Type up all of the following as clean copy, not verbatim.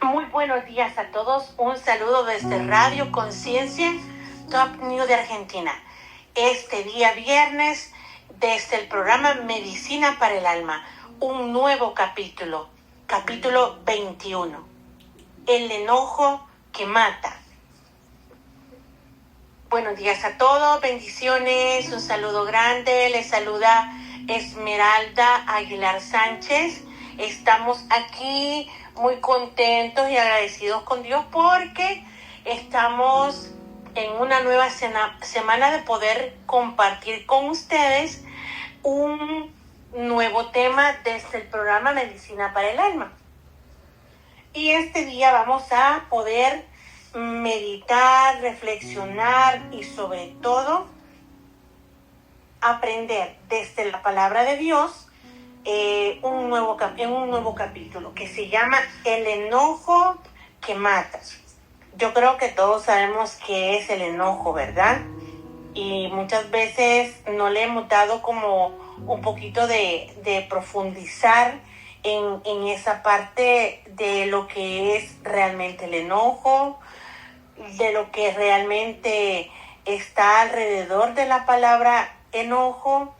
Muy buenos días a todos. Un saludo desde Radio Conciencia Top News de Argentina. Este día viernes, desde el programa Medicina para el Alma, un nuevo capítulo 21. El enojo que mata. Buenos días a todos, bendiciones, un saludo grande. Les saluda Esmeralda Aguilar Sánchez. Estamos aquí muy contentos y agradecidos con Dios porque estamos en una nueva semana de poder compartir con ustedes un nuevo tema desde el programa Medicina para el Alma. Y este día vamos a poder meditar, reflexionar y sobre todo aprender desde la palabra de Dios un nuevo capítulo que se llama El enojo que mata. Yo creo que todos sabemos qué es el enojo, ¿verdad? Y muchas veces no le hemos dado como un poquito de profundizar en esa parte de lo que es realmente el enojo, de lo que realmente está alrededor de la palabra enojo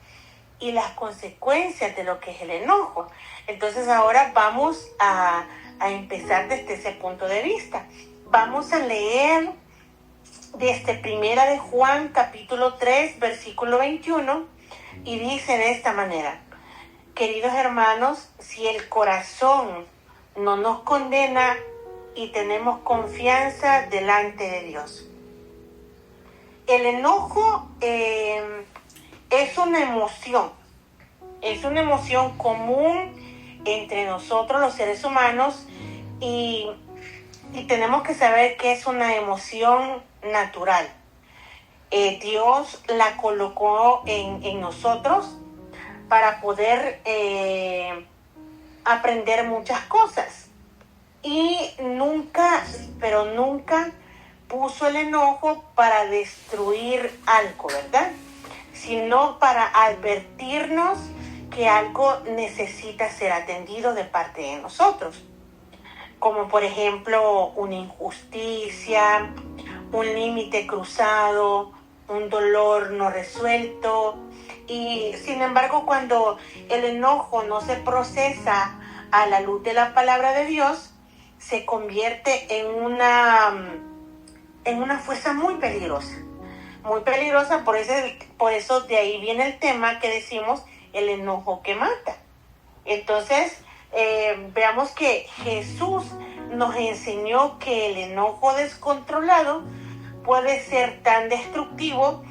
y las consecuencias de lo que es el enojo. Entonces ahora vamos a empezar desde ese punto de vista. Vamos a leer desde Primera de Juan, capítulo 3, versículo 21, y dice de esta manera: queridos hermanos, si el corazón no nos condena y tenemos confianza delante de Dios. El enojo es una emoción común entre nosotros los seres humanos y tenemos que saber que es una emoción natural. Dios la colocó en nosotros para poder aprender muchas cosas y nunca puso el enojo para destruir algo, ¿verdad? Sino para advertirnos que algo necesita ser atendido de parte de nosotros. Como por ejemplo una injusticia, un límite cruzado, un dolor no resuelto. Y sin embargo, cuando el enojo no se procesa a la luz de la palabra de Dios, se convierte en una fuerza muy peligrosa. Muy peligrosa, por eso de ahí viene el tema que decimos, el enojo que mata. Entonces, veamos que Jesús nos enseñó que el enojo descontrolado puede ser tan destructivo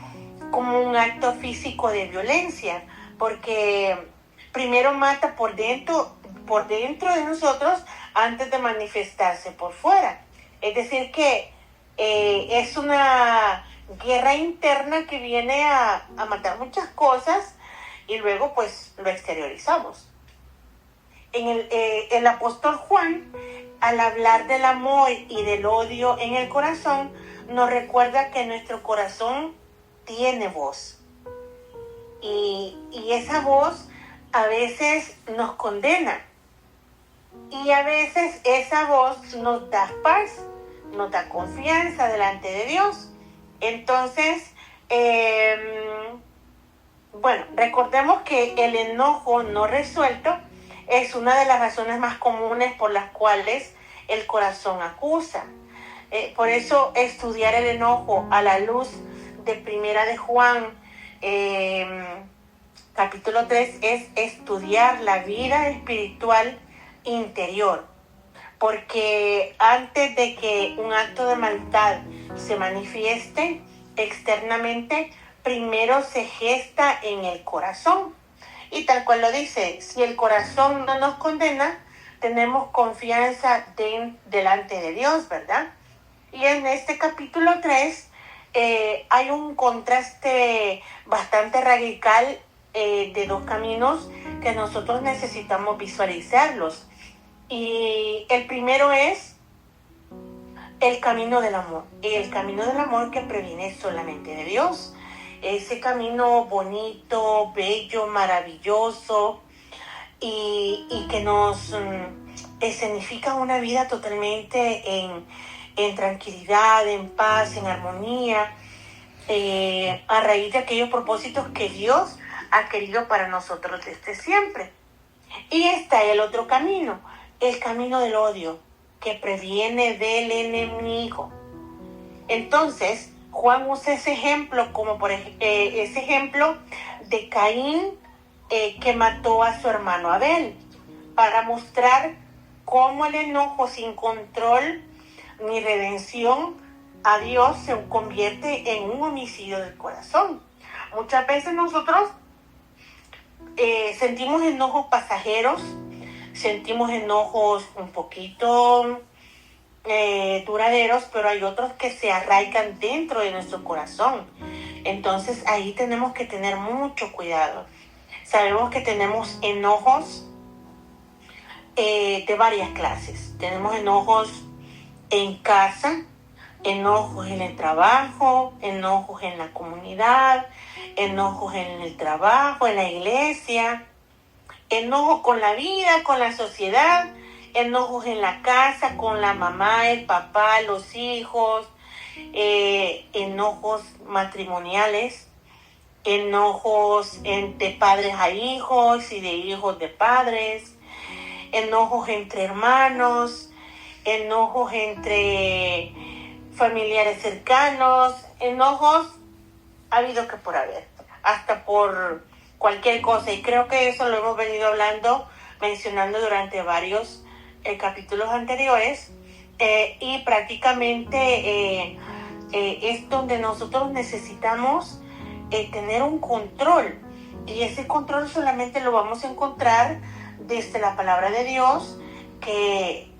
como un acto físico de violencia, porque primero mata por dentro de nosotros antes de manifestarse por fuera. Es decir que es una guerra interna que viene a matar muchas cosas y luego pues lo exteriorizamos. El apóstol Juan, al hablar del amor y del odio en el corazón, nos recuerda que nuestro corazón tiene voz. Y esa voz a veces nos condena. Y a veces esa voz nos da paz, nos da confianza delante de Dios. Entonces, recordemos que el enojo no resuelto es una de las razones más comunes por las cuales el corazón acusa. Por eso estudiar el enojo a la luz de Primera de Juan, capítulo 3, es estudiar la vida espiritual interior. Porque antes de que un acto de maldad se manifieste externamente, primero se gesta en el corazón. Y tal cual lo dice, si el corazón no nos condena, tenemos confianza delante de Dios, ¿verdad? Y en este capítulo 3 hay un contraste bastante radical de dos caminos que nosotros necesitamos visualizarlos. Y el primero es el camino del amor. El camino del amor que proviene solamente de Dios. Ese camino bonito, bello, maravilloso y que nos significa una vida totalmente en tranquilidad, en paz, en armonía, a raíz de aquellos propósitos que Dios ha querido para nosotros desde siempre. Y está el otro camino, el camino del odio, que previene del enemigo. Entonces, Juan usa ese ejemplo como ese ejemplo de Caín, que mató a su hermano Abel, para mostrar cómo el enojo sin control ni redención a Dios se convierte en un homicidio del corazón. Muchas veces nosotros sentimos enojos pasajeros, sentimos enojos un poquito duraderos, pero hay otros que se arraigan dentro de nuestro corazón. Entonces ahí tenemos que tener mucho cuidado. Sabemos que tenemos enojos de varias clases. Tenemos enojos en casa, enojos en el trabajo, enojos en la comunidad, enojos en el trabajo, en la iglesia, enojos con la vida, con la sociedad, enojos en la casa, con la mamá, el papá, los hijos, enojos matrimoniales, enojos de padres a hijos y de hijos de padres, enojos entre hermanos, enojos entre familiares cercanos, enojos ha habido que por haber, hasta por cualquier cosa. Y creo que eso lo hemos venido mencionando durante varios capítulos anteriores, y prácticamente es donde nosotros necesitamos tener un control, y ese control solamente lo vamos a encontrar desde la palabra de Dios, que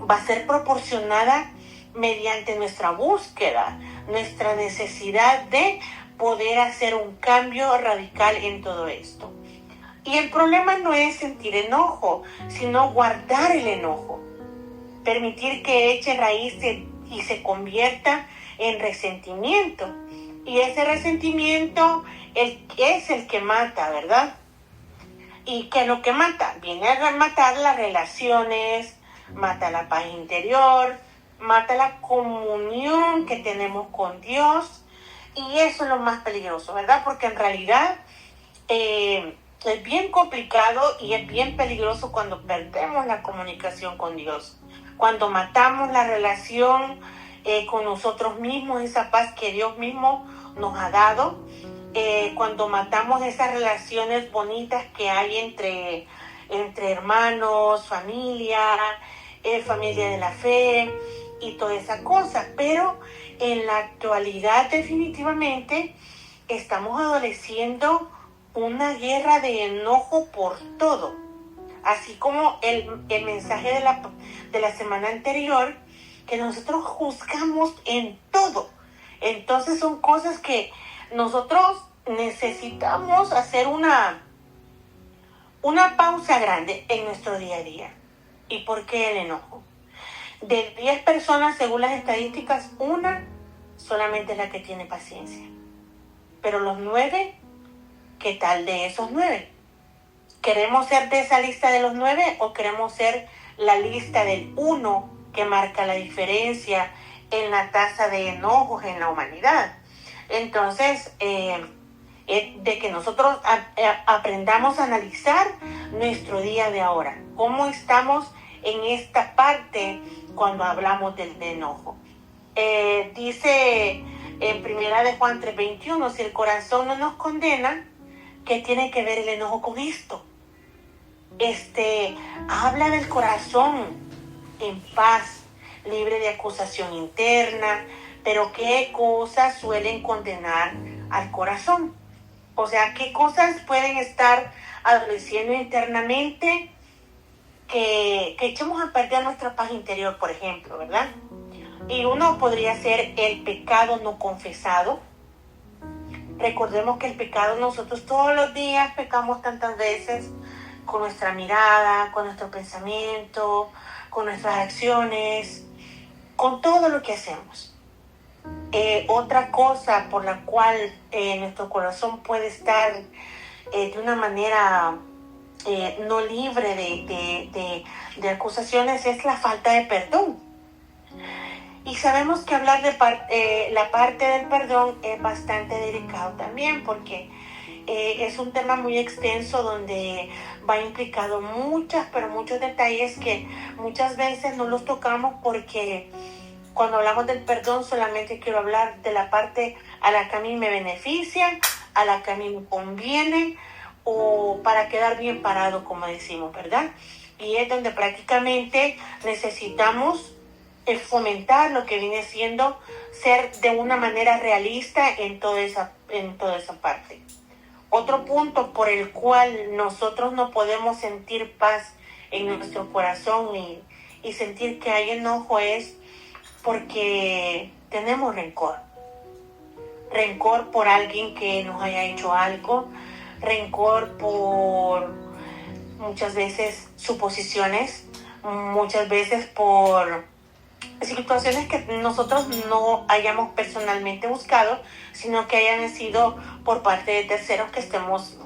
va a ser proporcionada mediante nuestra búsqueda, nuestra necesidad de poder hacer un cambio radical en todo esto. Y el problema no es sentir enojo, sino guardar el enojo, permitir que eche raíz y se convierta en resentimiento. Y ese resentimiento es el que mata, ¿verdad? ¿Y qué es lo que mata? Viene a matar las relaciones, mata la paz interior, mata la comunión que tenemos con Dios. Y eso es lo más peligroso, ¿verdad? Porque en realidad es bien complicado y es bien peligroso cuando perdemos la comunicación con Dios. Cuando matamos la relación con nosotros mismos, esa paz que Dios mismo nos ha dado. Cuando matamos esas relaciones bonitas que hay entre hermanos, familia, familia de la fe y toda esa cosa. Pero en la actualidad definitivamente estamos adoleciendo una guerra de enojo por todo. Así como el mensaje de la semana anterior, que nosotros juzgamos en todo. Entonces son cosas que nosotros necesitamos hacer una pausa grande en nuestro día a día. ¿Y por qué el enojo? De 10 personas, según las estadísticas, una solamente es la que tiene paciencia. Pero los 9, ¿qué tal de esos 9? ¿Queremos ser de esa lista de los 9 o queremos ser la lista del 1 que marca la diferencia en la tasa de enojos en la humanidad? Entonces, de que nosotros aprendamos a analizar nuestro día de ahora. ¿Cómo estamos en esta parte cuando hablamos del enojo? Dice en primera de Juan 3:21, si el corazón no nos condena, ¿qué tiene que ver el enojo con esto? Habla del corazón en paz, libre de acusación interna, pero ¿qué cosas suelen condenar al corazón? O sea, ¿qué cosas pueden estar adoleciendo internamente que echemos a perder nuestra paz interior, por ejemplo, ¿verdad? Y uno podría ser el pecado no confesado. Recordemos que el pecado, nosotros todos los días pecamos tantas veces con nuestra mirada, con nuestro pensamiento, con nuestras acciones, con todo lo que hacemos. Otra cosa por la cual nuestro corazón puede estar de una manera no libre de acusaciones es la falta de perdón. Y sabemos que hablar de la parte del perdón es bastante delicado también, porque es un tema muy extenso donde va implicado pero muchos detalles que muchas veces no los tocamos, porque cuando hablamos del perdón solamente quiero hablar de la parte a la que a mí me beneficia, a la que a mí me conviene, o para quedar bien parado, como decimos, ¿verdad? Y es donde prácticamente necesitamos fomentar lo que viene siendo ser de una manera realista en toda esa parte. Otro punto por el cual nosotros no podemos sentir paz en nuestro corazón y sentir que hay enojo es porque tenemos rencor. Rencor por alguien que nos haya hecho algo, rencor por muchas veces suposiciones, muchas veces por situaciones que nosotros no hayamos personalmente buscado, sino que hayan sido por parte de terceros que estemos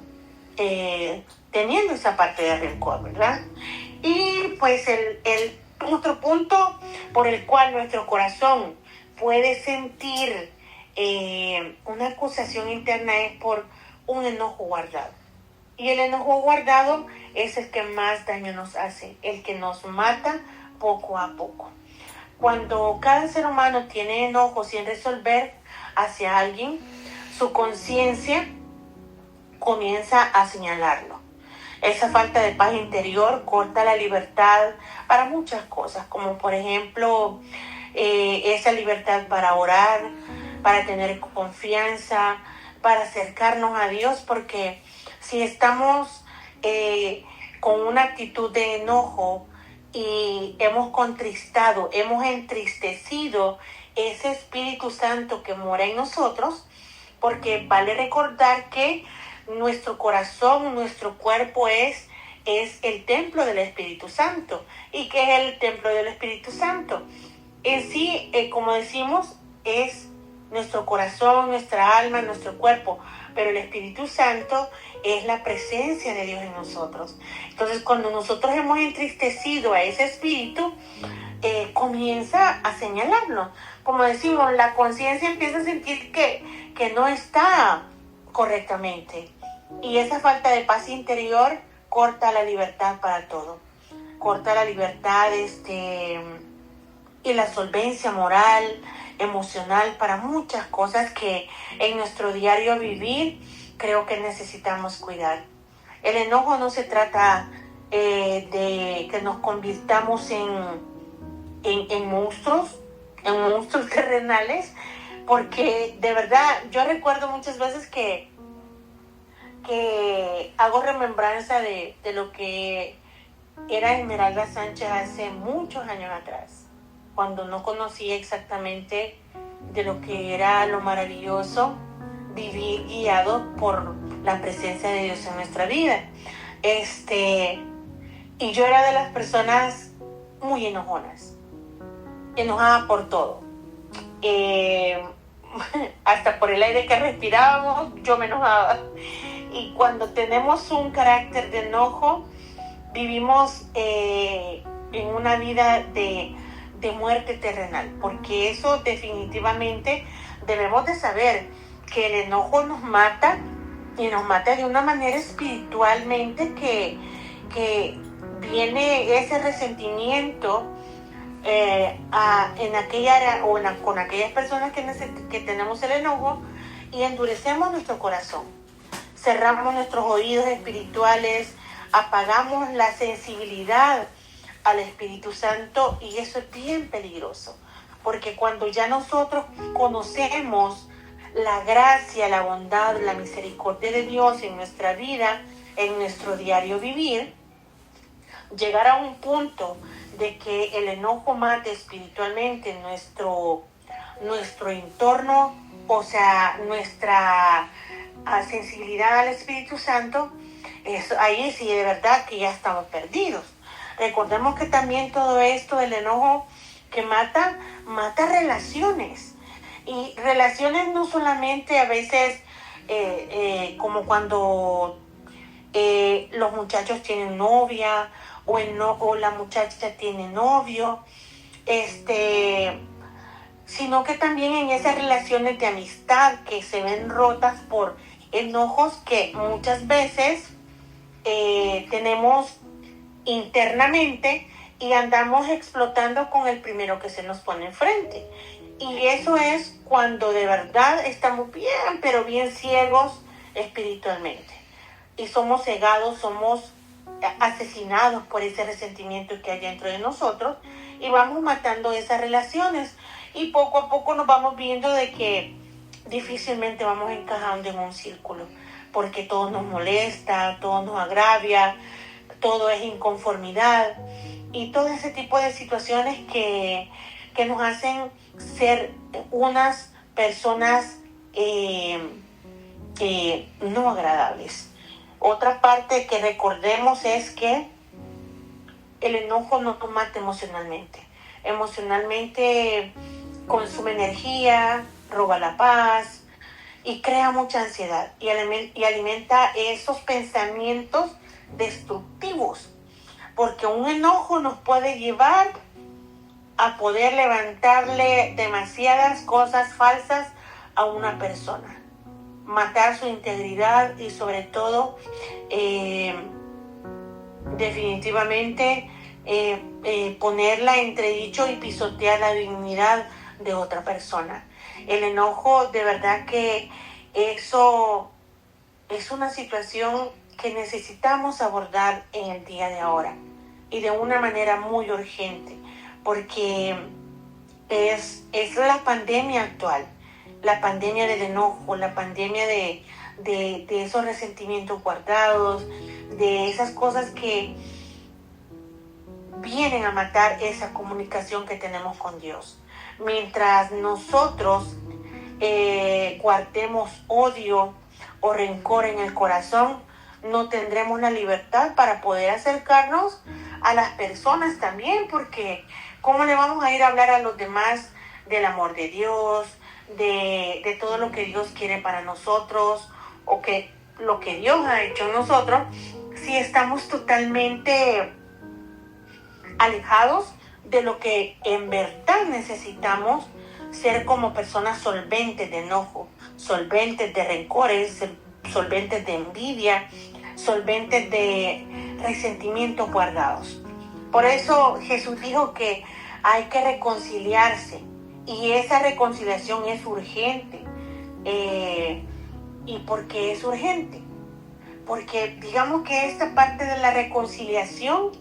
teniendo esa parte de rencor, ¿verdad? Y pues el otro punto por el cual nuestro corazón puede sentir una acusación interna es por un enojo guardado. Y el enojo guardado es el que más daño nos hace, el que nos mata poco a poco. Cuando cada ser humano tiene enojo sin resolver hacia alguien, su conciencia comienza a señalarlo. Esa falta de paz interior corta la libertad para muchas cosas, como por ejemplo esa libertad para orar, para tener confianza, para acercarnos a Dios, porque si estamos con una actitud de enojo y hemos contristado, hemos entristecido ese Espíritu Santo que mora en nosotros, porque vale recordar que nuestro corazón, nuestro cuerpo es el templo del Espíritu Santo. ¿Y qué es el templo del Espíritu Santo? En sí, como decimos, es nuestro corazón, nuestra alma, nuestro cuerpo, pero el Espíritu Santo es la presencia de Dios en nosotros. Entonces, cuando nosotros hemos entristecido a ese espíritu, comienza a señalarlo. Como decimos, la conciencia empieza a sentir que no está correctamente. Y esa falta de paz interior corta la libertad para todo. Corta la libertad y la solvencia moral, emocional para muchas cosas que en nuestro diario vivir creo que necesitamos cuidar. El enojo no se trata de que nos convirtamos en monstruos terrenales, porque de verdad yo recuerdo muchas veces que hago remembranza de lo que era Esmeralda Sánchez hace muchos años atrás, cuando no conocía exactamente de lo que era lo maravilloso vivir guiado por la presencia de Dios en nuestra vida. Y yo era de las personas muy enojonas, enojada por todo. Hasta por el aire que respirábamos, yo me enojaba. Y cuando tenemos un carácter de enojo, vivimos en una vida de muerte terrenal, porque eso definitivamente debemos de saber que el enojo nos mata, y nos mata de una manera espiritualmente que viene ese resentimiento en aquella área o con aquellas personas que tenemos el enojo, y endurecemos nuestro corazón, cerramos nuestros oídos espirituales, apagamos la sensibilidad al Espíritu Santo, y eso es bien peligroso, porque cuando ya nosotros conocemos la gracia, la bondad, la misericordia de Dios en nuestra vida, en nuestro diario vivir, llegar a un punto de que el enojo mate espiritualmente nuestro entorno, o sea, nuestra sensibilidad al Espíritu Santo, ahí sí de verdad que ya estamos perdidos. Recordemos que también todo esto, el enojo que mata relaciones. Y relaciones no solamente a veces como cuando los muchachos tienen novia o la muchacha tiene novio, sino que también en esas relaciones de amistad que se ven rotas por enojos que muchas veces tenemos internamente y andamos explotando con el primero que se nos pone enfrente. Y eso es cuando de verdad estamos bien, pero bien ciegos espiritualmente. Y somos cegados, somos asesinados por ese resentimiento que hay dentro de nosotros y vamos matando esas relaciones. Y poco a poco nos vamos viendo de que difícilmente vamos encajando en un círculo, porque todo nos molesta, todo nos agravia, todo es inconformidad y todo ese tipo de situaciones que nos hacen ser unas personas no agradables. Otra parte que recordemos es que el enojo nos mata emocionalmente. Emocionalmente consume energía, roba la paz y crea mucha ansiedad y alimenta esos pensamientos destructivos, porque un enojo nos puede llevar a poder levantarle demasiadas cosas falsas a una persona, matar su integridad y sobre todo definitivamente ponerla en entredicho y pisotear la dignidad de otra persona. El enojo, de verdad que eso es una situación que necesitamos abordar en el día de ahora y de una manera muy urgente, porque es la pandemia actual, la pandemia del enojo, la pandemia de esos resentimientos guardados, de esas cosas que vienen a matar esa comunicación que tenemos con Dios. Mientras nosotros guardemos odio o rencor en el corazón, no tendremos la libertad para poder acercarnos a las personas también, porque ¿cómo le vamos a ir a hablar a los demás del amor de Dios, de todo lo que Dios quiere para nosotros o que lo que Dios ha hecho en nosotros, si estamos totalmente alejados de lo que en verdad necesitamos ser como personas solventes de enojo, solventes de rencores, solventes de envidia, solventes de resentimientos guardados? Por eso Jesús dijo que hay que reconciliarse y esa reconciliación es urgente. ¿Y por qué es urgente? Porque digamos que esta parte de la reconciliación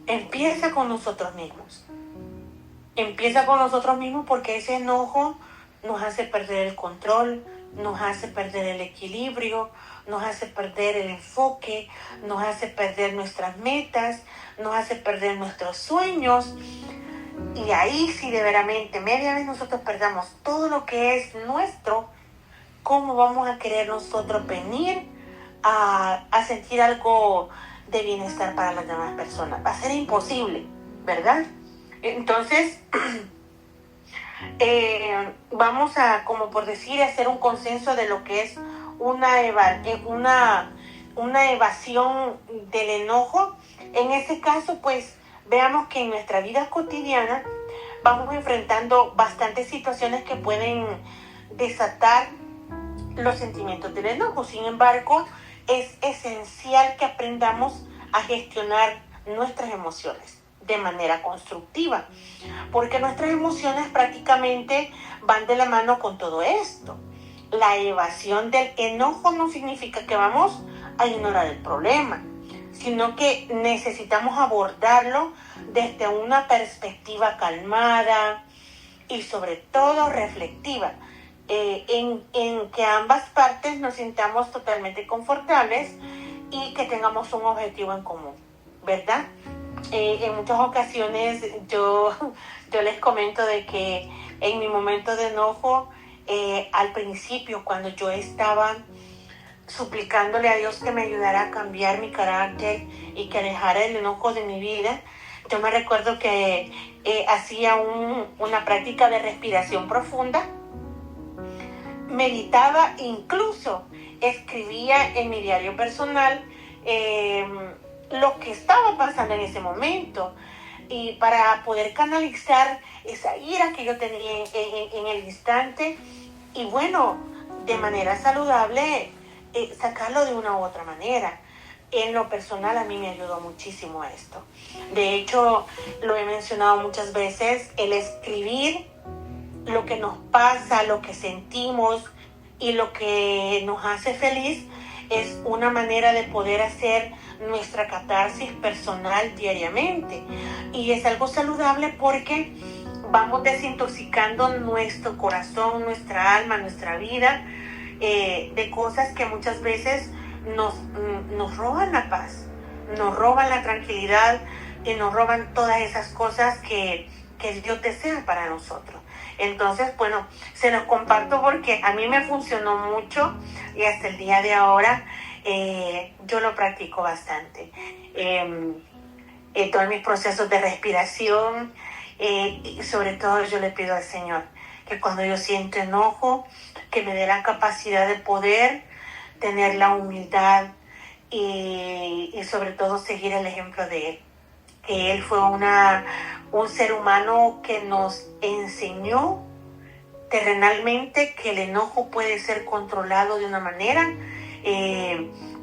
empieza con nosotros mismos. Empieza con nosotros mismos porque ese enojo nos hace perder el control, nos hace perder el equilibrio, nos hace perder el enfoque, nos hace perder nuestras metas, nos hace perder nuestros sueños. Y ahí sí, de veramente, media vez nosotros perdamos todo lo que es nuestro, ¿cómo vamos a querer nosotros venir a sentir algo de bienestar para las demás personas? Va a ser imposible, ¿verdad? Entonces, vamos a, como por decir, hacer un consenso de lo que es una evasión del enojo. En ese caso, pues, veamos que en nuestra vida cotidiana vamos enfrentando bastantes situaciones que pueden desatar los sentimientos del enojo. Sin embargo, es esencial que aprendamos a gestionar nuestras emociones de manera constructiva, porque nuestras emociones prácticamente van de la mano con todo esto. La evasión del enojo no significa que vamos a ignorar el problema, sino que necesitamos abordarlo desde una perspectiva calmada y sobre todo reflexiva, en que ambas partes nos sintamos totalmente confortables y que tengamos un objetivo en común, ¿verdad? En muchas ocasiones yo les comento de que en mi momento de enojo, al principio, cuando yo estaba suplicándole a Dios que me ayudara a cambiar mi carácter y que alejara el enojo de mi vida, yo me recuerdo que hacía una práctica de respiración profunda, meditaba, incluso escribía en mi diario personal lo que estaba pasando en ese momento, y para poder canalizar esa ira que yo tenía en el instante, y bueno, de manera saludable, sacarlo de una u otra manera. En lo personal a mí me ayudó muchísimo esto. De hecho, lo he mencionado muchas veces, el escribir lo que nos pasa, lo que sentimos y lo que nos hace feliz es una manera de poder hacer nuestra catarsis personal diariamente. Y es algo saludable porque vamos desintoxicando nuestro corazón, nuestra alma, nuestra vida, de cosas que muchas veces nos roban la paz, nos roban la tranquilidad y nos roban todas esas cosas que Dios desea para nosotros. Entonces, bueno, se los comparto porque a mí me funcionó mucho y hasta el día de ahora yo lo practico bastante. En todos mis procesos de respiración, y sobre todo yo le pido al Señor que cuando yo siento enojo, que me dé la capacidad de poder tener la humildad y sobre todo seguir el ejemplo de Él. Que Él fue un ser humano que nos enseñó terrenalmente que el enojo puede ser controlado de una manera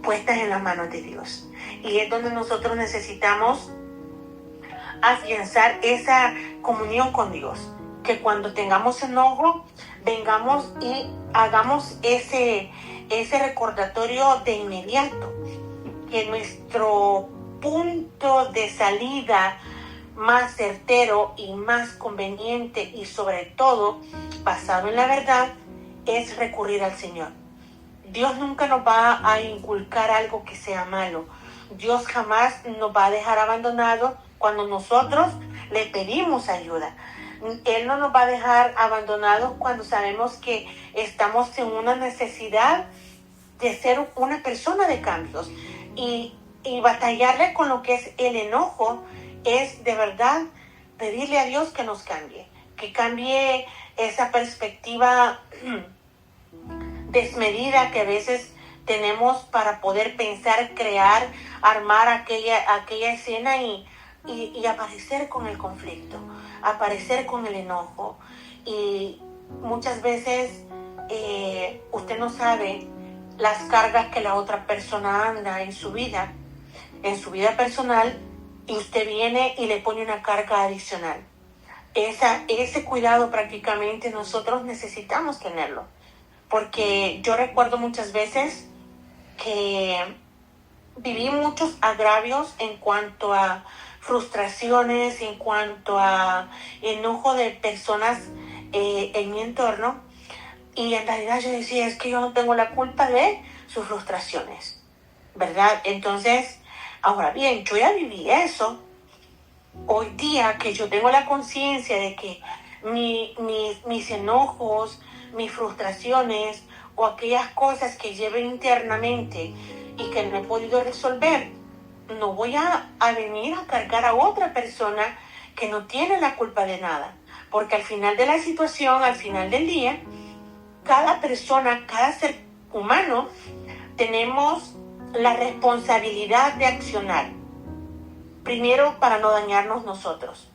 puesta en las manos de Dios. Y es donde nosotros necesitamos afianzar esa comunión con Dios. Que cuando tengamos enojo, vengamos y hagamos ese recordatorio de inmediato. Que nuestro punto de salida más certero y más conveniente y sobre todo basado en la verdad es recurrir al Señor. Dios nunca nos va a inculcar algo que sea malo. Dios jamás nos va a dejar abandonados cuando nosotros le pedimos ayuda. Él no nos va a dejar abandonados cuando sabemos que estamos en una necesidad de ser una persona de cambios. Y batallarle con lo que es el enojo es de verdad pedirle a Dios que nos cambie, que cambie esa perspectiva desmedida que a veces tenemos para poder pensar, crear, armar aquella escena y aparecer con el conflicto, aparecer con el enojo. Y muchas veces usted no sabe las cargas que la otra persona anda en su vida personal, y usted viene y le pone una carga adicional. Ese cuidado prácticamente nosotros necesitamos tenerlo, porque yo recuerdo muchas veces que viví muchos agravios en cuanto a frustraciones, en cuanto a enojo de personas en mi entorno, y en realidad yo decía, es que yo no tengo la culpa de sus frustraciones, ¿verdad? Entonces, ahora bien, yo ya viví eso. Hoy día que yo tengo la conciencia de que mis enojos, mis frustraciones o aquellas cosas que llevo internamente y que no he podido resolver, no voy a venir a cargar a otra persona que no tiene la culpa de nada. Porque al final de la situación, al final del día, cada persona, cada ser humano, tenemos la responsabilidad de accionar. Primero, para no dañarnos nosotros.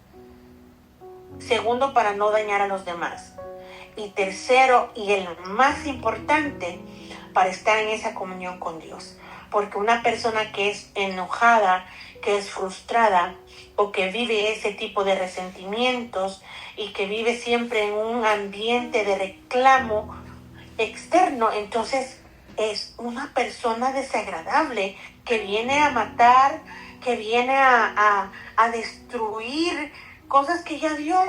Segundo, para no dañar a los demás. Y tercero, y el más importante, para estar en esa comunión con Dios. Porque una persona que es enojada, que es frustrada, o que vive ese tipo de resentimientos y que vive siempre en un ambiente de reclamo externo, entonces es una persona desagradable que viene a matar, que viene a destruir cosas que ya Dios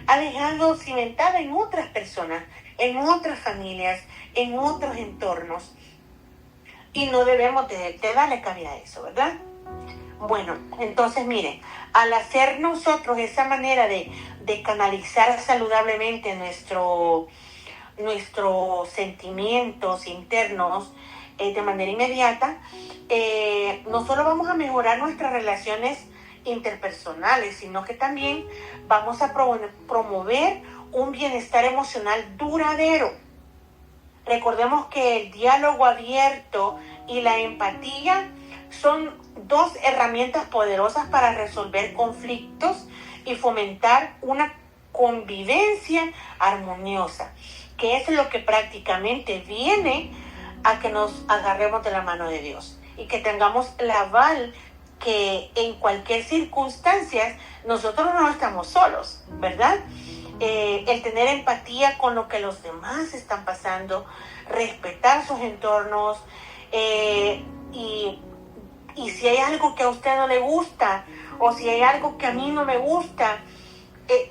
ha dejado cimentada en otras personas, en otras familias, en otros entornos. Y no debemos de darle cabida a eso, ¿verdad? Bueno, entonces miren, al hacer nosotros esa manera de canalizar saludablemente nuestros sentimientos internos de manera inmediata, no solo vamos a mejorar nuestras relaciones interpersonales, sino que también vamos a promover un bienestar emocional duradero. Recordemos que el diálogo abierto y la empatía son dos herramientas poderosas para resolver conflictos y fomentar una convivencia armoniosa, que es lo que prácticamente viene a que nos agarremos de la mano de Dios y que tengamos el aval que en cualquier circunstancia nosotros no estamos solos, ¿verdad? El tener empatía con lo que los demás están pasando, respetar sus entornos, y si hay algo que a usted no le gusta o si hay algo que a mí no me gusta,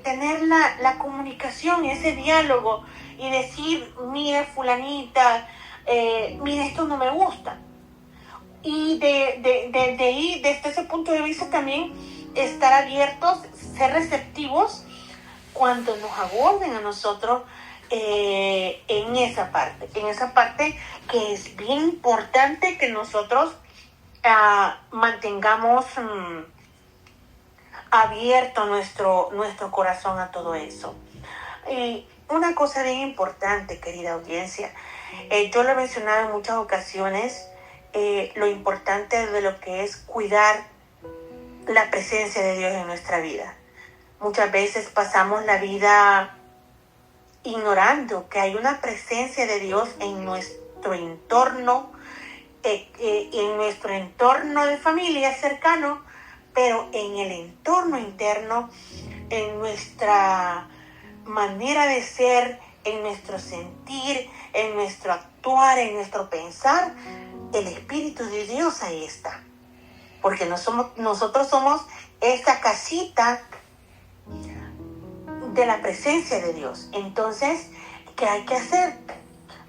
tener la comunicación, ese diálogo y decir, mire fulanita, mire, esto no me gusta. Y de ahí, desde ese punto de vista también, estar abiertos, ser receptivos cuando nos aborden a nosotros en esa parte que es bien importante que nosotros mantengamos abierto nuestro corazón a todo eso. Y una cosa bien importante, querida audiencia, yo lo he mencionado en muchas ocasiones, lo importante de lo que es cuidar la presencia de Dios en nuestra vida. Muchas veces pasamos la vida ignorando que hay una presencia de Dios en nuestro entorno, en nuestro entorno de familia cercano, pero en el entorno interno, en nuestra manera de ser, en nuestro sentir, en nuestro actuar, en nuestro pensar, el Espíritu de Dios ahí está. Porque nosotros somos esa casita de la presencia de Dios. Entonces, ¿qué hay que hacer?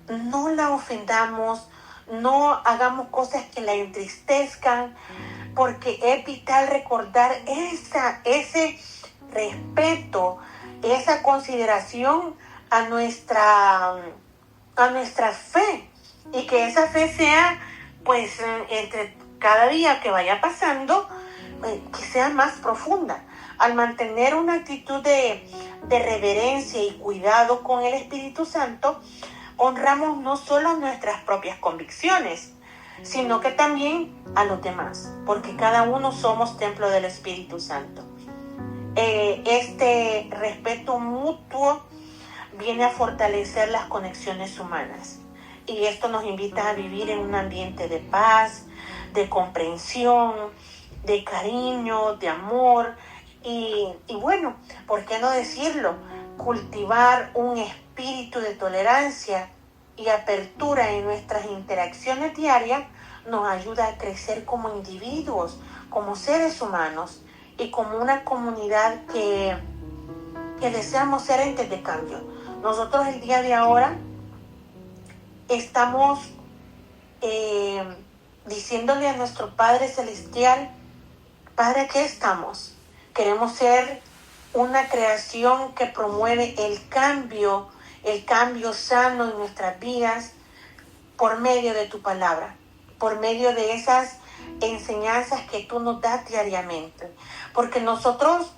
No la ofendamos, no hagamos cosas que la entristezcan, porque es vital recordar ese respeto, esa consideración a nuestra fe, y que esa fe sea, pues, entre cada día que vaya pasando, que sea más profunda. Al mantener una actitud de reverencia y cuidado con el Espíritu Santo, honramos no solo nuestras propias convicciones, sino que también a los demás, porque cada uno somos templo del Espíritu Santo. Este respeto mutuo viene a fortalecer las conexiones humanas, y esto nos invita a vivir en un ambiente de paz, de comprensión, de cariño, de amor, y bueno, ¿por qué no decirlo? Cultivar un espíritu de tolerancia y apertura en nuestras interacciones diarias nos ayuda a crecer como individuos, como seres humanos y como una comunidad que deseamos ser entes de cambio. Nosotros el día de ahora estamos diciéndole a nuestro Padre Celestial: Padre, ¿qué estamos? Queremos ser una creación que promueve el cambio sano en nuestras vidas por medio de tu palabra, por medio de esas enseñanzas que tú nos das diariamente. Porque nosotros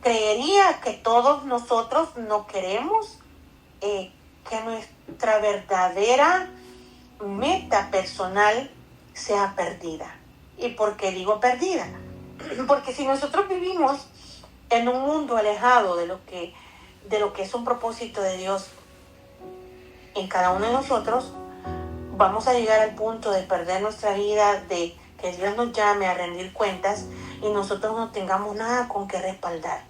creería que todos nosotros no queremos que nuestra verdadera meta personal sea perdida. ¿Y por qué digo perdida? Porque si nosotros vivimos en un mundo alejado de lo que es un propósito de Dios en cada uno de nosotros, vamos a llegar al punto de perder nuestra vida, de que Dios nos llame a rendir cuentas y nosotros no tengamos nada con que respaldar.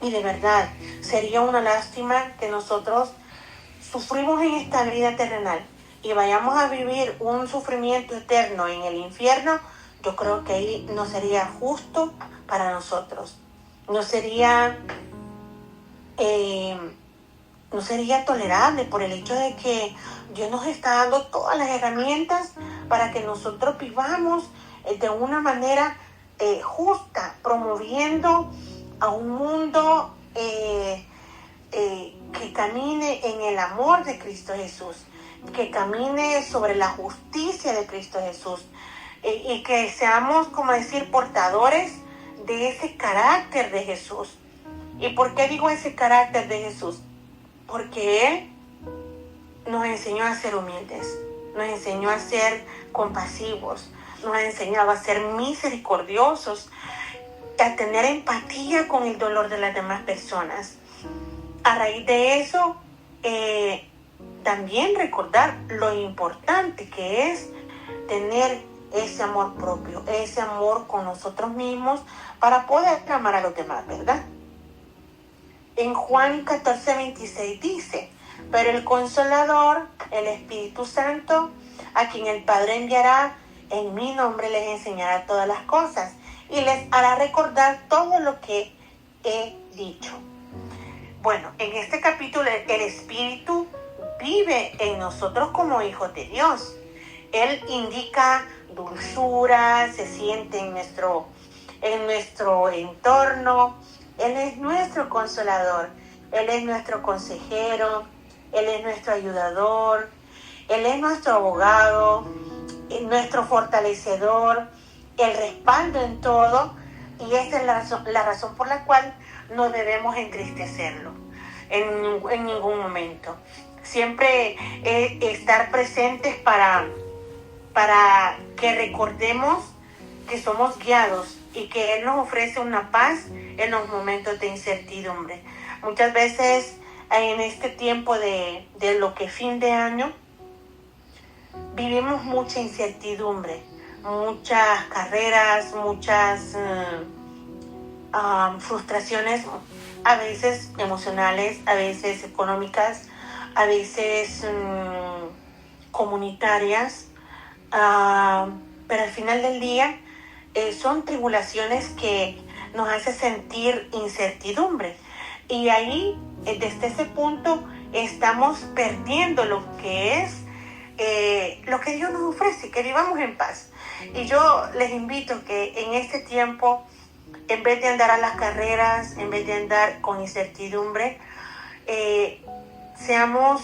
Y de verdad, sería una lástima que nosotros sufrimos en esta vida terrenal y vayamos a vivir un sufrimiento eterno en el infierno. Yo creo que ahí no sería justo para nosotros. No sería tolerable, por el hecho de que Dios nos está dando todas las herramientas para que nosotros vivamos de una manera justa, promoviendo a un mundo que camine en el amor de Cristo Jesús, que camine sobre la justicia de Cristo Jesús, y que seamos, como decir, portadores de ese carácter de Jesús. ¿Y por qué digo ese carácter de Jesús? Porque Él nos enseñó a ser humildes. nos enseñó a ser compasivos, nos ha enseñado a ser misericordiosos, a tener empatía con el dolor de las demás personas. A raíz de eso, también recordar lo importante que es tener ese amor propio, ese amor con nosotros mismos para poder amar a los demás, ¿verdad? En Juan 14:26 dice: pero el Consolador, el Espíritu Santo, a quien el Padre enviará en mi nombre, les enseñará todas las cosas y les hará recordar todo lo que he dicho. Bueno, en este capítulo el Espíritu vive en nosotros como hijos de Dios. Él indica dulzura, se siente en nuestro entorno. Él es nuestro consolador, Él es nuestro consejero, Él es nuestro ayudador, Él es nuestro abogado, nuestro fortalecedor, el respaldo en todo, y esa es la razón por la cual no debemos entristecerlo en ningún momento. Siempre estar presentes para que recordemos que somos guiados y que Él nos ofrece una paz en los momentos de incertidumbre. Muchas veces en este tiempo de lo que fin de año, vivimos mucha incertidumbre, muchas carreras, muchas frustraciones, a veces emocionales, a veces económicas, a veces comunitarias, pero al final del día son tribulaciones que nos hacen sentir incertidumbre, y ahí desde ese punto estamos perdiendo lo que es lo que Dios nos ofrece, que vivamos en paz. Y yo les invito que en este tiempo, en vez de andar a las carreras, en vez de andar con incertidumbre, seamos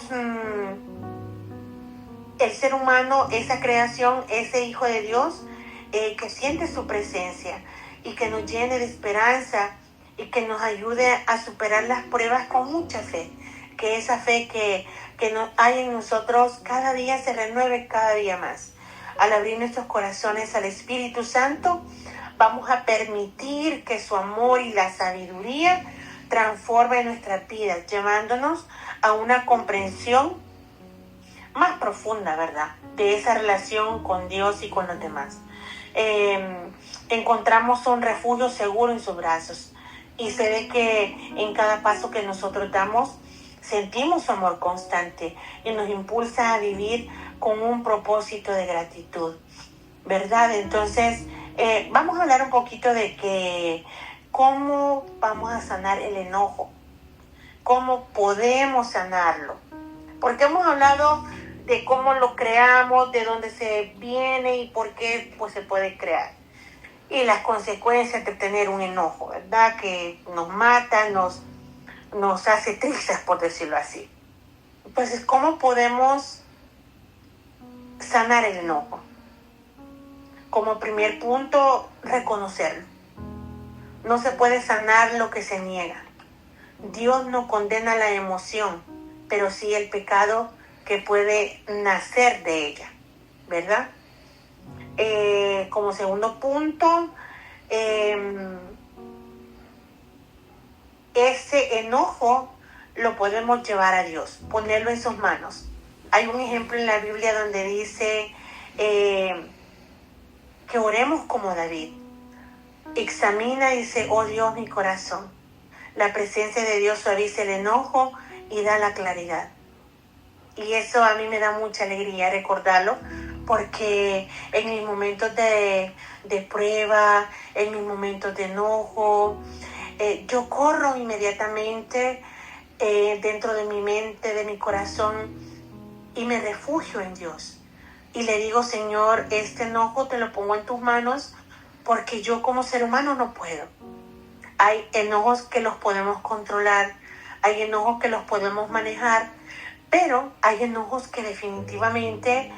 el ser humano, esa creación, ese hijo de Dios, que siente su presencia y que nos llene de esperanza y que nos ayude a superar las pruebas con mucha fe. Que esa fe que hay en nosotros cada día se renueve cada día más. Al abrir nuestros corazones al Espíritu Santo, vamos a permitir que su amor y la sabiduría transformen nuestras vidas, llevándonos a una comprensión más profunda, ¿verdad?, de esa relación con Dios y con los demás. Encontramos un refugio seguro en sus brazos, y se ve que en cada paso que nosotros damos sentimos su amor constante y nos impulsa a vivir con un propósito de gratitud, ¿verdad? Entonces, vamos a hablar un poquito de que cómo vamos a sanar el enojo, cómo podemos sanarlo, porque hemos hablado de cómo lo creamos, de dónde se viene y por qué pues se puede crear, y las consecuencias de tener un enojo, ¿verdad?, que nos mata, nos hace trizas, por decirlo así. Entonces, ¿cómo podemos sanar el enojo? Como primer punto, reconocerlo. No se puede sanar lo que se niega. Dios no condena la emoción, pero sí el pecado que puede nacer de ella, ¿verdad? Como segundo punto, ese enojo lo podemos llevar a Dios, ponerlo en sus manos. Hay un ejemplo en la Biblia donde dice que oremos como David. Examina, dice, oh Dios, mi corazón. La presencia de Dios suaviza el enojo y da la claridad. Y eso a mí me da mucha alegría recordarlo, porque en mis momentos de prueba, en mis momentos de enojo, yo corro inmediatamente dentro de mi mente, de mi corazón, y me refugio en Dios. Y le digo: Señor, este enojo te lo pongo en tus manos, porque yo como ser humano no puedo. Hay enojos que los podemos controlar, hay enojos que los podemos manejar, pero hay enojos que definitivamente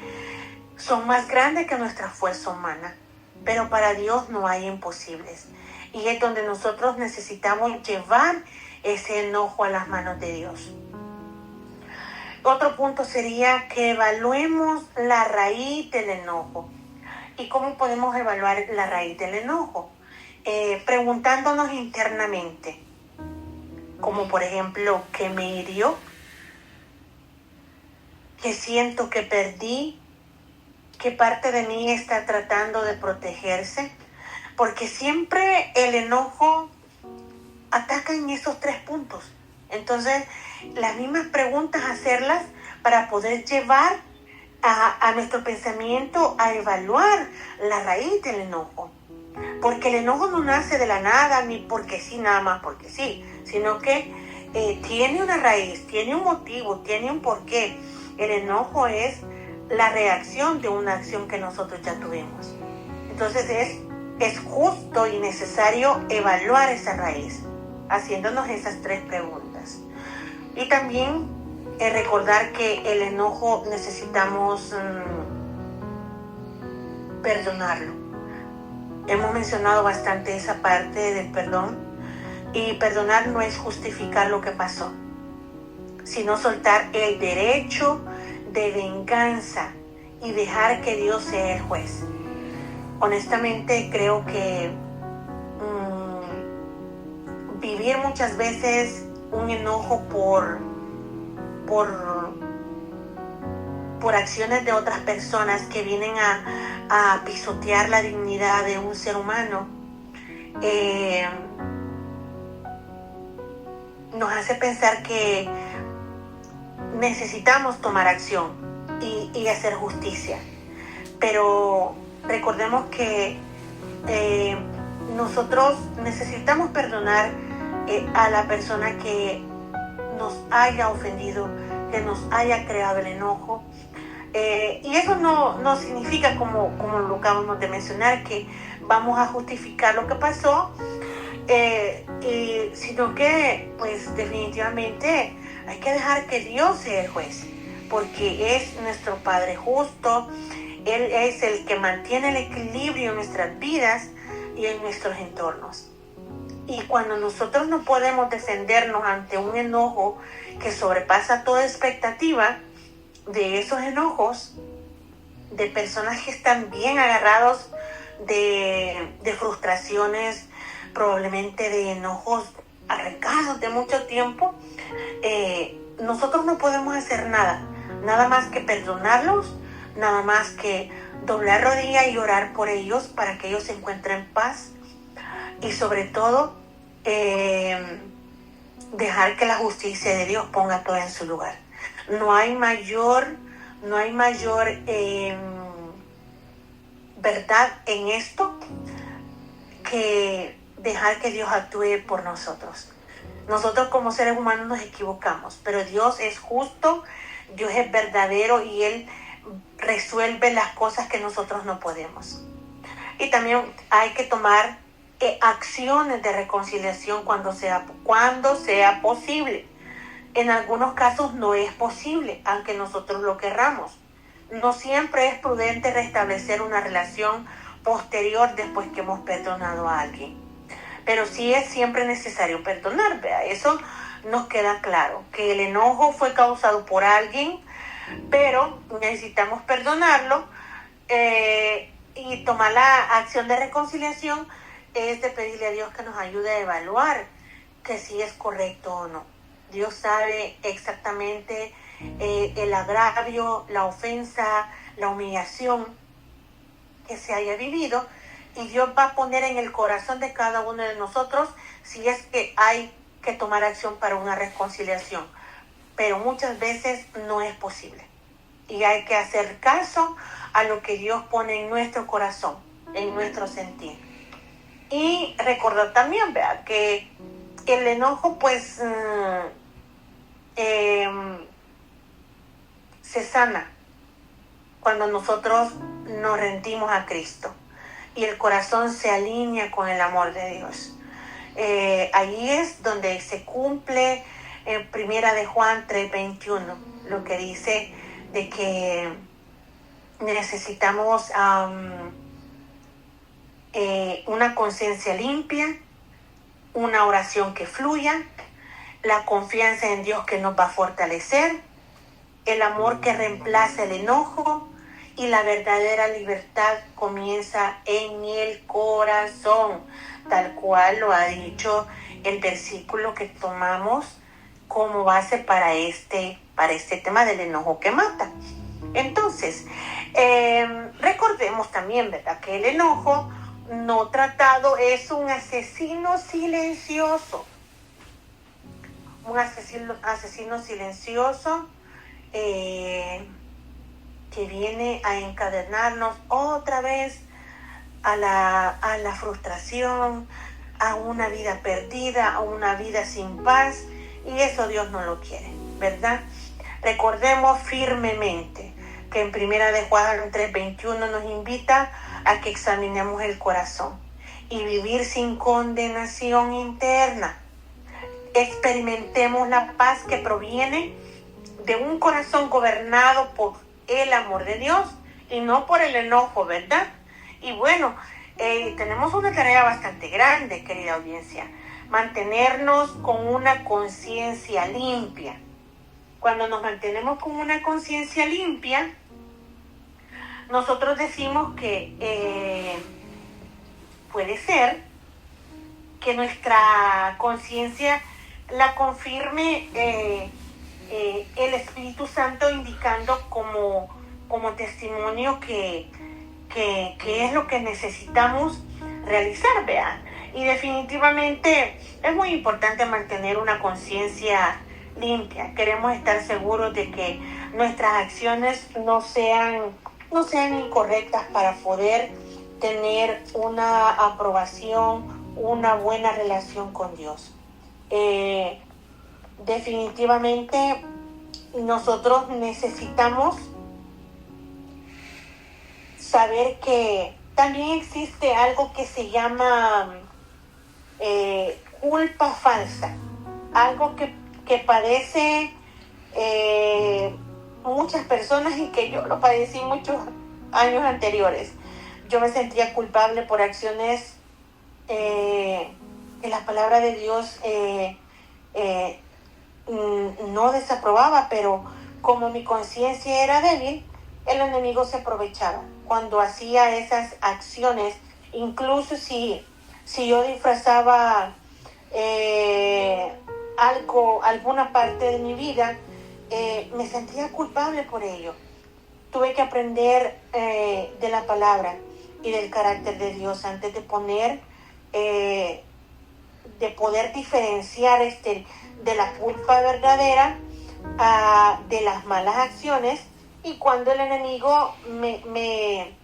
son más grandes que nuestra fuerza humana. Pero para Dios no hay imposibles. Y es donde nosotros necesitamos llevar ese enojo a las manos de Dios. Otro punto sería que evaluemos la raíz del enojo. ¿Y cómo podemos evaluar la raíz del enojo? Preguntándonos internamente, como por ejemplo, ¿qué me hirió? ¿Qué siento que perdí? ¿Qué parte de mí está tratando de protegerse? Porque siempre el enojo ataca en esos 3 puntos. Entonces, las mismas preguntas hacerlas para poder llevar a nuestro pensamiento a evaluar la raíz del enojo. Porque el enojo no nace de la nada, ni porque sí, nada más porque sí, sino que tiene una raíz, tiene un motivo, tiene un porqué. El enojo es la reacción de una acción que nosotros ya tuvimos. Entonces es justo y necesario evaluar esa raíz, haciéndonos esas 3 preguntas. Y también recordar que el enojo necesitamos perdonarlo. Hemos mencionado bastante esa parte del perdón, y perdonar no es justificar lo que pasó, sino soltar el derecho de venganza y dejar que Dios sea el juez. Honestamente creo que vivir muchas veces un enojo por acciones de otras personas que vienen a pisotear la dignidad de un ser humano, nos hace pensar que necesitamos tomar acción y hacer justicia. Pero recordemos que nosotros necesitamos perdonar a la persona que nos haya ofendido, que nos haya creado el enojo. Y eso no significa, como lo acabamos de mencionar, que vamos a justificar lo que pasó, sino que pues definitivamente hay que dejar que Dios sea el juez, porque es nuestro Padre justo. Él es el que mantiene el equilibrio en nuestras vidas y en nuestros entornos. Y cuando nosotros no podemos defendernos ante un enojo que sobrepasa toda expectativa, de esos enojos de personas que están bien agarrados de frustraciones, probablemente de enojos arraigados de mucho tiempo, nosotros no podemos hacer nada más que perdonarlos, nada más que doblar rodilla y orar por ellos para que ellos se encuentren paz, y sobre todo dejar que la justicia de Dios ponga todo en su lugar. No hay mayor verdad en esto que dejar que Dios actúe por nosotros. Nosotros como seres humanos nos equivocamos, pero Dios es justo, Dios es verdadero y Él resuelve las cosas que nosotros no podemos. Y también hay que tomar acciones de reconciliación cuando sea posible. En algunos casos no es posible, aunque nosotros lo querramos. No siempre es prudente restablecer una relación posterior después que hemos perdonado a alguien. Pero sí es siempre necesario perdonar, ¿verdad? Eso nos queda claro, que el enojo fue causado por alguien, pero necesitamos perdonarlo, y tomar la acción de reconciliación es de pedirle a Dios que nos ayude a evaluar que si es correcto o no. Dios sabe exactamente el agravio, la ofensa, la humillación que se haya vivido, y Dios va a poner en el corazón de cada uno de nosotros si es que hay que tomar acción para una reconciliación. Pero muchas veces no es posible y hay que hacer caso a lo que Dios pone en nuestro corazón, en nuestro sentir. Y recordar también, ¿verdad?, que el enojo pues se sana cuando nosotros nos rendimos a Cristo y el corazón se alinea con el amor de Dios. Ahí es donde se cumple en 1 Juan 3:21, lo que dice de que necesitamos una conciencia limpia, una oración que fluya, la confianza en Dios que nos va a fortalecer, el amor que reemplaza el enojo y la verdadera libertad comienza en el corazón, tal cual lo ha dicho el versículo que tomamos como base para este tema del enojo que mata. Entonces, recordemos también, ¿verdad?, que el enojo no tratado es un asesino silencioso. Un asesino silencioso que viene a encadenarnos otra vez a la frustración, a una vida perdida, a una vida sin paz, y eso Dios no lo quiere, ¿verdad? Recordemos firmemente que en 1 de Juan 3:21 nos invita a que examinemos el corazón y vivir sin condenación interna. Experimentemos la paz que proviene de un corazón gobernado por el amor de Dios y no por el enojo, ¿verdad? Y bueno, tenemos una tarea bastante grande, querida audiencia: mantenernos con una conciencia limpia. Cuando nos mantenemos con una conciencia limpia, nosotros decimos que puede ser que nuestra conciencia la confirme el Espíritu Santo, indicando como testimonio que es lo que necesitamos realizar, vean. Y definitivamente es muy importante mantener una conciencia limpia. Queremos estar seguros de que nuestras acciones no sean incorrectas para poder tener una aprobación, una buena relación con Dios. Definitivamente nosotros necesitamos saber que también existe algo que se llama culpa falsa, algo que padece muchas personas y que yo lo padecí muchos años anteriores. Yo me sentía culpable por acciones que la palabra de Dios no desaprobaba, pero como mi conciencia era débil, el enemigo se aprovechaba cuando hacía esas acciones. Incluso si yo disfrazaba alguna parte de mi vida, me sentía culpable por ello. Tuve que aprender de la palabra y del carácter de Dios antes de poder diferenciar de la culpa verdadera de las malas acciones, y cuando el enemigo me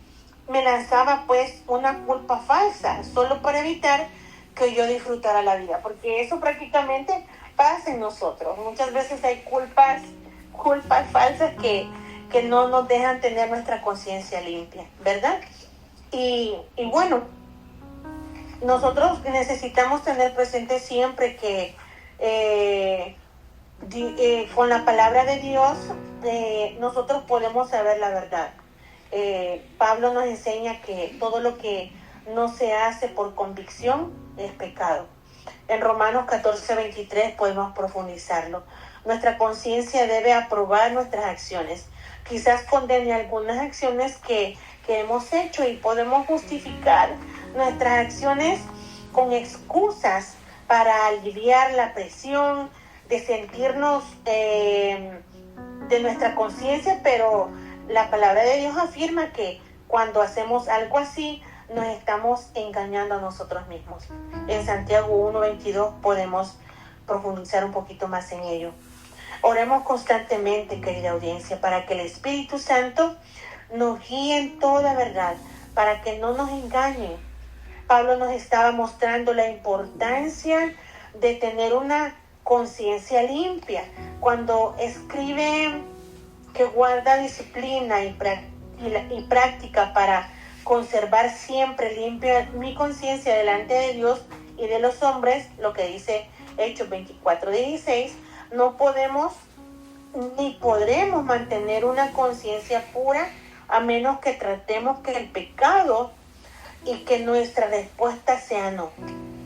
lanzaba pues una culpa falsa solo para evitar que yo disfrutara la vida, porque eso prácticamente pasa en nosotros. Muchas veces hay culpas falsas que no nos dejan tener nuestra conciencia limpia, ¿verdad? Y bueno, nosotros necesitamos tener presente siempre que con la palabra de Dios nosotros podemos saber la verdad. Pablo nos enseña que todo lo que no se hace por convicción es pecado. En Romanos 14:23 podemos profundizarlo. Nuestra conciencia debe aprobar nuestras acciones. Quizás condene algunas acciones que hemos hecho, y podemos justificar nuestras acciones con excusas para aliviar la presión de sentirnos de nuestra conciencia, pero la palabra de Dios afirma que cuando hacemos algo así, nos estamos engañando a nosotros mismos. En Santiago 1:22 podemos profundizar un poquito más en ello. Oremos constantemente, querida audiencia, para que el Espíritu Santo nos guíe en toda verdad, para que no nos engañen. Pablo nos estaba mostrando la importancia de tener una conciencia limpia. Cuando escribe que guarda disciplina y práctica para conservar siempre limpia mi conciencia delante de Dios y de los hombres, lo que dice Hechos 24:16, no podemos ni podremos mantener una conciencia pura a menos que tratemos que el pecado y que nuestra respuesta sea no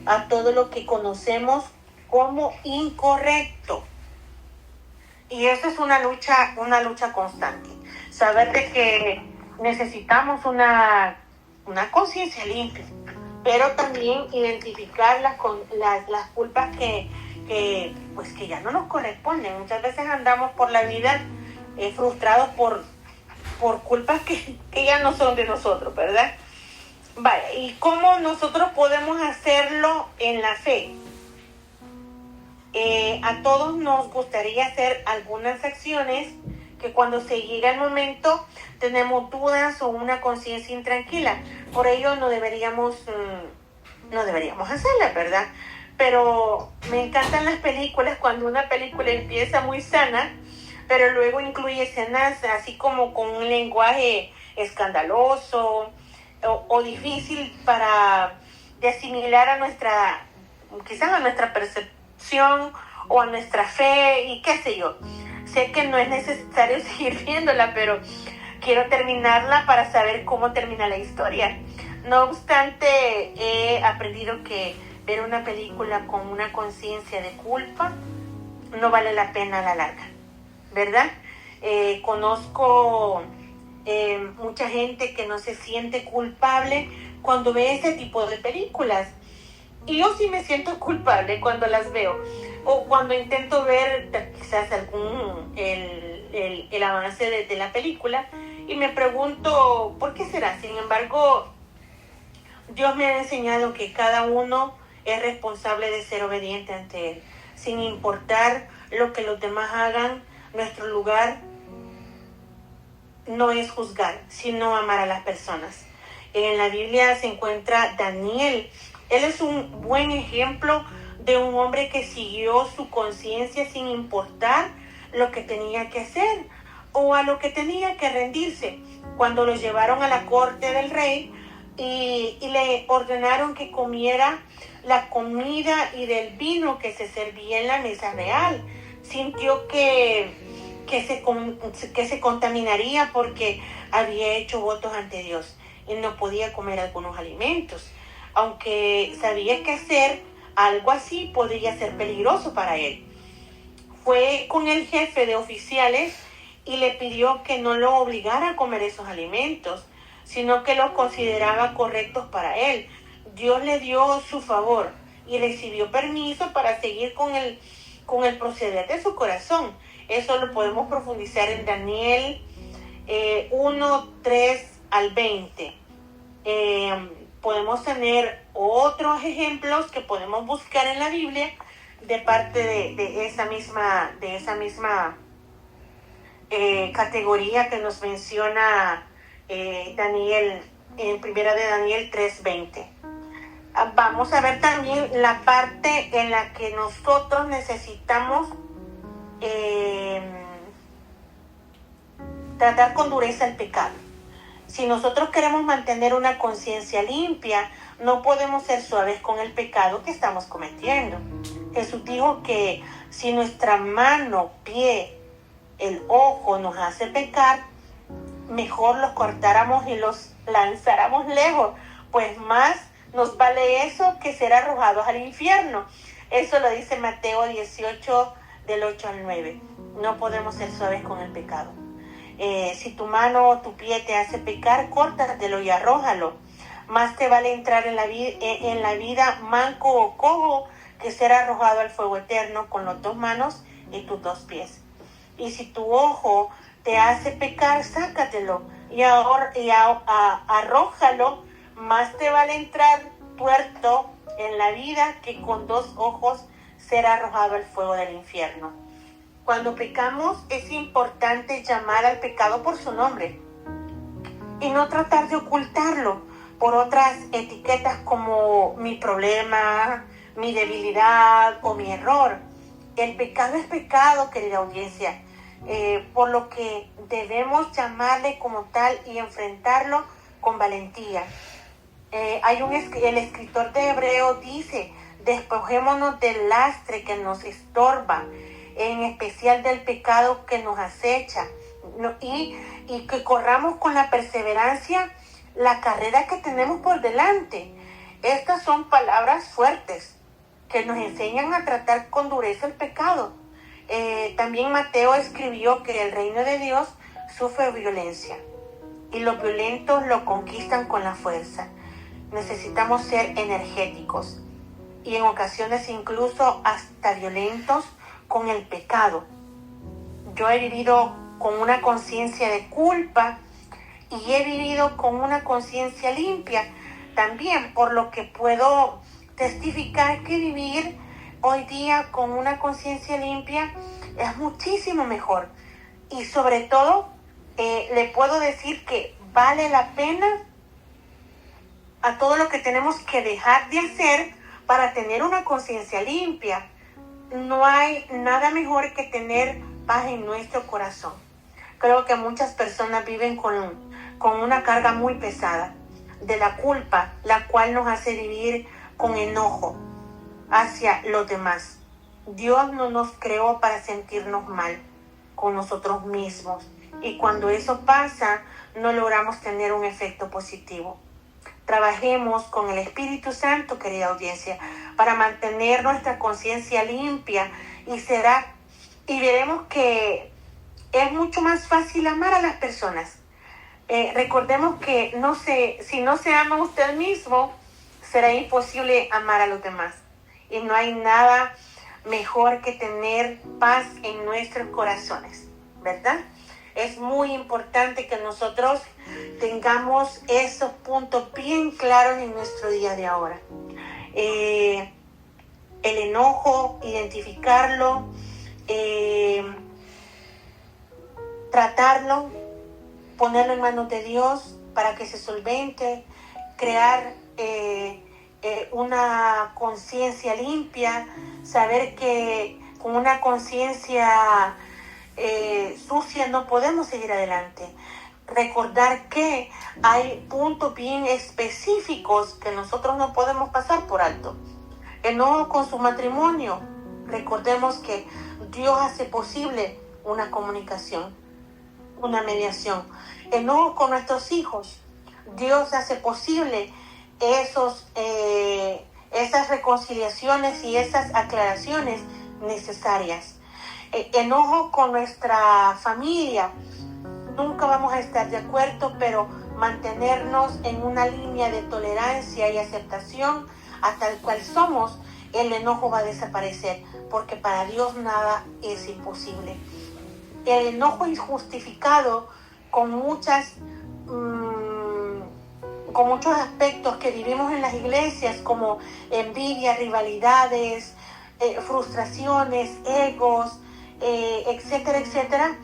a todo lo que conocemos como incorrecto. Y eso es una lucha constante. Saber de que necesitamos una conciencia limpia, pero también identificar las culpas pues que ya no nos corresponden. Muchas veces andamos por la vida frustrados por culpas que ya no son de nosotros, ¿verdad? Vale, ¿y cómo nosotros podemos hacerlo en la fe? A todos nos gustaría hacer algunas acciones que cuando se llega el momento tenemos dudas o una conciencia intranquila. Por ello no deberíamos hacerlas, ¿verdad? Pero me encantan las películas cuando una película empieza muy sana, pero luego incluye escenas así como con un lenguaje escandaloso o difícil de asimilar quizás a nuestra percepción o a nuestra fe y qué sé yo. Sé que no es necesario seguir viéndola, pero quiero terminarla para saber cómo termina la historia. No obstante, he aprendido que ver una película con una conciencia de culpa no vale la pena a la larga, ¿verdad? Conozco mucha gente que no se siente culpable cuando ve ese tipo de películas. Y yo sí me siento culpable cuando las veo. O cuando intento ver quizás el avance de la película y me pregunto, ¿por qué será? Sin embargo, Dios me ha enseñado que cada uno es responsable de ser obediente ante Él. Sin importar lo que los demás hagan, nuestro lugar no es juzgar, sino amar a las personas. En la Biblia se encuentra Daniel. Él es un buen ejemplo de un hombre que siguió su conciencia sin importar lo que tenía que hacer o a lo que tenía que rendirse. Cuando lo llevaron a la corte del rey y le ordenaron que comiera la comida y del vino que se servía en la mesa real, sintió que se contaminaría porque había hecho votos ante Dios y no podía comer algunos alimentos, aunque sabía que hacer algo así podría ser peligroso para él. Fue con el jefe de oficiales y le pidió que no lo obligara a comer esos alimentos, sino que los consideraba correctos para él. Dios le dio su favor y recibió permiso para seguir con el proceder de su corazón. Eso lo podemos profundizar en Daniel 1, 3 al 20. Podemos tener otros ejemplos que podemos buscar en la Biblia de parte de esa misma categoría que nos menciona Daniel en primera de Daniel 3:20. Vamos a ver también la parte en la que nosotros necesitamos tratar con dureza el pecado. Si nosotros queremos mantener una conciencia limpia, no podemos ser suaves con el pecado que estamos cometiendo. Jesús dijo que si nuestra mano, pie, el ojo nos hace pecar, mejor los cortáramos y los lanzáramos lejos, pues más nos vale eso que ser arrojados al infierno. Eso lo dice Mateo 18, del 8 al 9. No podemos ser suaves con el pecado. Si tu mano o tu pie te hace pecar, córtatelo y arrójalo. Más te vale entrar en la vida manco o cojo que ser arrojado al fuego eterno con las 2 manos y tus 2 pies. Y si tu ojo te hace pecar, sácatelo y arrójalo. Más te vale entrar tuerto en la vida que con 2 ojos ser arrojado al fuego del infierno. Cuando pecamos es importante llamar al pecado por su nombre y no tratar de ocultarlo por otras etiquetas como mi problema, mi debilidad o mi error. El pecado es pecado, querida audiencia, por lo que debemos llamarle como tal y enfrentarlo con valentía. El escritor de Hebreo dice: despojémonos del lastre que nos estorba, en especial del pecado que nos acecha, y que corramos con la perseverancia la carrera que tenemos por delante. Estas son palabras fuertes que nos enseñan a tratar con dureza el pecado. También Mateo escribió que el reino de Dios sufre violencia y los violentos lo conquistan con la fuerza. Necesitamos ser energéticos y en ocasiones incluso hasta violentos con el pecado. Yo he vivido con una conciencia de culpa y he vivido con una conciencia limpia también, por lo que puedo testificar que vivir hoy día con una conciencia limpia es muchísimo mejor. Y sobre todo, le puedo decir que vale la pena a todo lo que tenemos que dejar de hacer para tener una conciencia limpia. No hay nada mejor que tener paz en nuestro corazón. Creo que muchas personas viven con una carga muy pesada de la culpa, la cual nos hace vivir con enojo hacia los demás. Dios no nos creó para sentirnos mal con nosotros mismos, y cuando eso pasa no logramos tener un efecto positivo. Trabajemos con el Espíritu Santo, querida audiencia, para mantener nuestra conciencia limpia y veremos que es mucho más fácil amar a las personas. Recordemos que si no se ama usted mismo, será imposible amar a los demás. Y no hay nada mejor que tener paz en nuestros corazones, ¿verdad? Es muy importante que nosotros tengamos esos puntos bien claros en nuestro día de ahora. El enojo, identificarlo, tratarlo, ponerlo en manos de Dios para que se solvente, crear una conciencia limpia, saber que con una conciencia sucia no podemos seguir adelante. Recordar que hay puntos bien específicos que nosotros no podemos pasar por alto. Enojo con su matrimonio. Recordemos que Dios hace posible una comunicación, una mediación. Enojo con nuestros hijos. Dios hace posible esas reconciliaciones y esas aclaraciones necesarias. Enojo con nuestra familia. Nunca vamos a estar de acuerdo, pero mantenernos en una línea de tolerancia y aceptación hasta el cual somos, el enojo va a desaparecer, porque para Dios nada es imposible. El enojo injustificado con muchos aspectos que vivimos en las iglesias, como envidia, rivalidades, frustraciones, egos, etcétera, etcétera,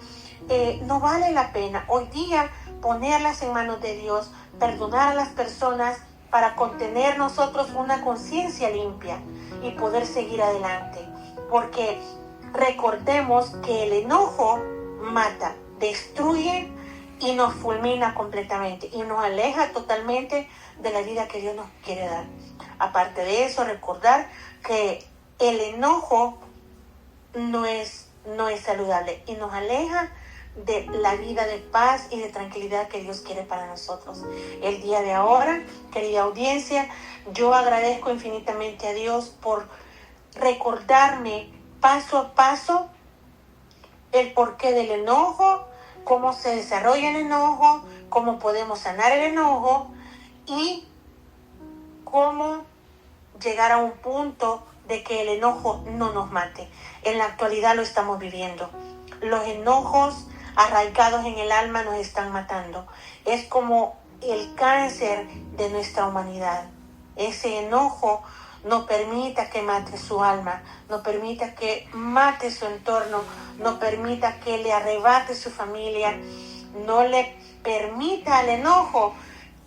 no vale la pena hoy día ponerlas en manos de Dios, perdonar a las personas para contener nosotros una conciencia limpia y poder seguir adelante. Porque recordemos que el enojo mata, destruye y nos fulmina completamente y nos aleja totalmente de la vida que Dios nos quiere dar. Aparte de eso, recordar que el enojo no es saludable y nos aleja de la vida de paz y de tranquilidad que Dios quiere para nosotros. El día de ahora, querida audiencia, yo agradezco infinitamente a Dios por recordarme paso a paso el porqué del enojo, cómo se desarrolla el enojo, cómo podemos sanar el enojo y cómo llegar a un punto de que el enojo no nos mate. En la actualidad lo estamos viviendo. Los enojos arraigados en el alma nos están matando. Es como el cáncer de nuestra humanidad. Ese enojo no permita que mate su alma, no permita que mate su entorno, no permita que le arrebate su familia, no le permita al enojo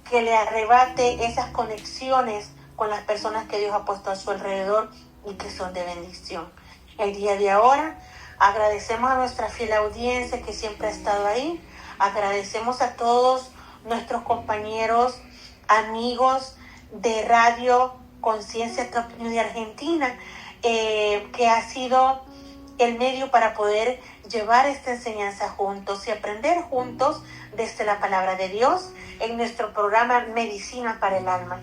que le arrebate esas conexiones con las personas que Dios ha puesto a su alrededor y que son de bendición. El día de ahora agradecemos a nuestra fiel audiencia que siempre ha estado ahí, agradecemos a todos nuestros compañeros, amigos de Radio Conciencia Top News de Argentina, que ha sido el medio para poder llevar esta enseñanza juntos y aprender juntos desde la palabra de Dios en nuestro programa Medicina para el Alma.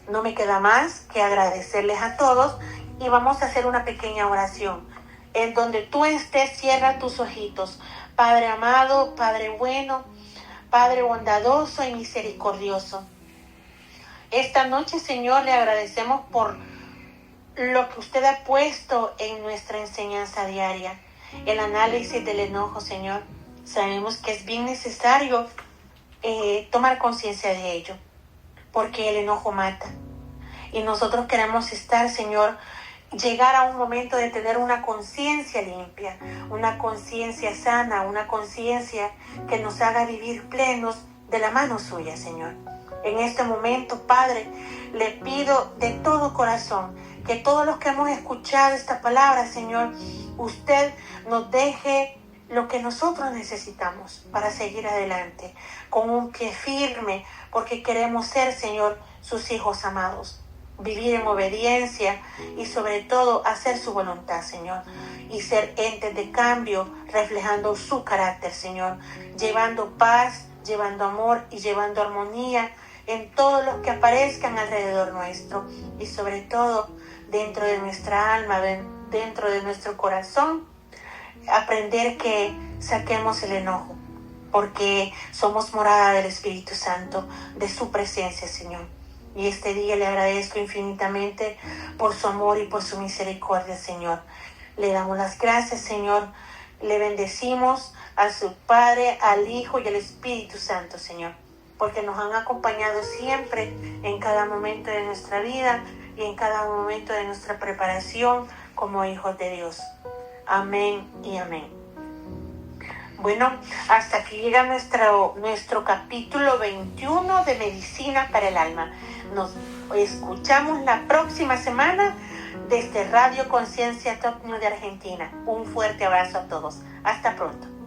No me queda más que agradecerles a todos y vamos a hacer una pequeña oración. En donde tú estés, cierra tus ojitos. Padre amado, Padre bueno, Padre bondadoso y misericordioso. Esta noche, Señor, le agradecemos por lo que usted ha puesto en nuestra enseñanza diaria. El análisis del enojo, Señor. Sabemos que es bien necesario tomar conciencia de ello, porque el enojo mata. Y nosotros queremos estar, Señor, llegar a un momento de tener una conciencia limpia, una conciencia sana, una conciencia que nos haga vivir plenos de la mano suya, Señor. En este momento, Padre, le pido de todo corazón que todos los que hemos escuchado esta palabra, Señor, usted nos deje lo que nosotros necesitamos para seguir adelante, con un pie firme, porque queremos ser, Señor, sus hijos amados. Vivir en obediencia y sobre todo hacer su voluntad, Señor, y ser entes de cambio, reflejando su carácter, Señor, llevando paz, llevando amor y llevando armonía en todos los que aparezcan alrededor nuestro, y sobre todo dentro de nuestra alma, dentro de nuestro corazón, aprender que saquemos el enojo, porque somos morada del Espíritu Santo, de su presencia, Señor. Y este día le agradezco infinitamente por su amor y por su misericordia, Señor. Le damos las gracias, Señor. Le bendecimos a su Padre, al Hijo y al Espíritu Santo, Señor, porque nos han acompañado siempre en cada momento de nuestra vida y en cada momento de nuestra preparación como hijos de Dios. Amén y amén. Bueno, hasta aquí llega nuestro capítulo 21 de Medicina para el Alma. Nos escuchamos la próxima semana desde Radio Conciencia Top News de Argentina. Un fuerte abrazo a todos. Hasta pronto.